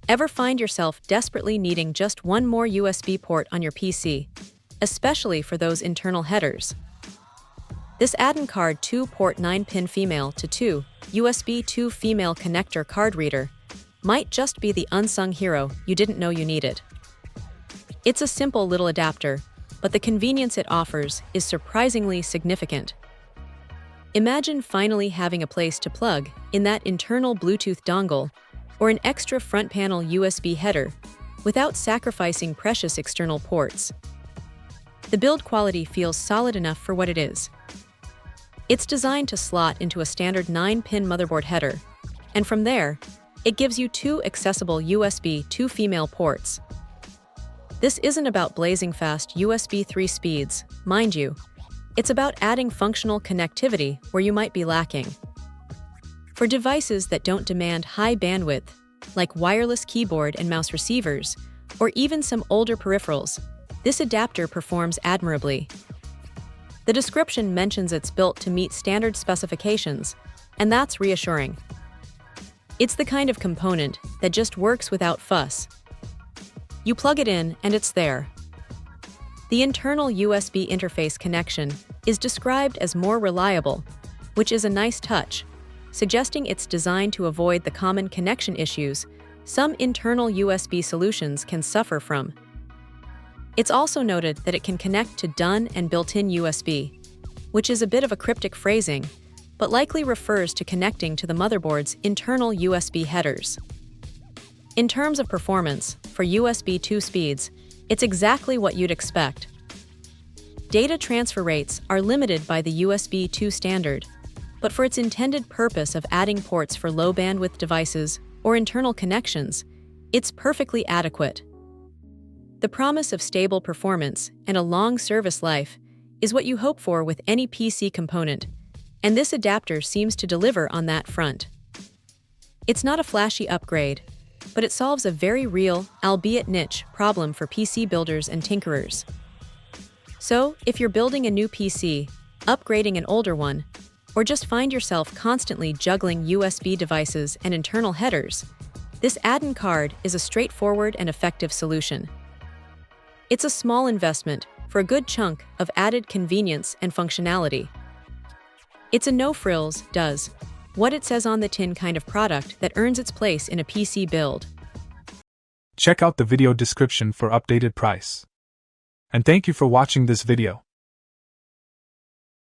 Ever find yourself desperately needing just one more USB port on your PC, especially for those internal headers? This ADDn card 2-port 9-pin female to 2 USB 2 female connector card reader might just be the unsung hero you didn't know you needed. It's a simple little adapter, but the convenience it offers is surprisingly significant. Imagine finally having a place to plug in that internal Bluetooth dongle or an extra front panel USB header without sacrificing precious external ports. The build quality feels solid enough for what it is. It's designed to slot into a standard 9-pin motherboard header, and from there, it gives you 2 accessible USB 2 female ports. This isn't about blazing fast USB 3 speeds, mind you. It's about adding functional connectivity where you might be lacking. For devices that don't demand high bandwidth, like wireless keyboard and mouse receivers, or even some older peripherals, this adapter performs admirably. The description mentions it's built to meet standard specifications, and that's reassuring. It's the kind of component that just works without fuss. You plug it in and it's there. The internal USB interface connection is described as more reliable, which is a nice touch, suggesting it's designed to avoid the common connection issues some internal USB solutions can suffer from. It's also noted that it can connect to done and built-in USB, which is a bit of a cryptic phrasing, but likely refers to connecting to the motherboard's internal USB headers. In terms of performance, for USB 2 speeds, it's exactly what you'd expect. Data transfer rates are limited by the USB 2 standard, but for its intended purpose of adding ports for low-bandwidth devices or internal connections, it's perfectly adequate. The promise of stable performance and a long service life is what you hope for with any PC component, and this adapter seems to deliver on that front. It's not a flashy upgrade, but it solves a very real, albeit niche, problem for PC builders and tinkerers. So, if you're building a new PC, upgrading an older one, or just find yourself constantly juggling USB devices and internal headers, this ADDn card is a straightforward and effective solution. It's a small investment for a good chunk of added convenience and functionality. It's a no-frills, does what it says on the tin kind of product that earns its place in a PC build. Check out the video description for updated price. And thank you for watching this video.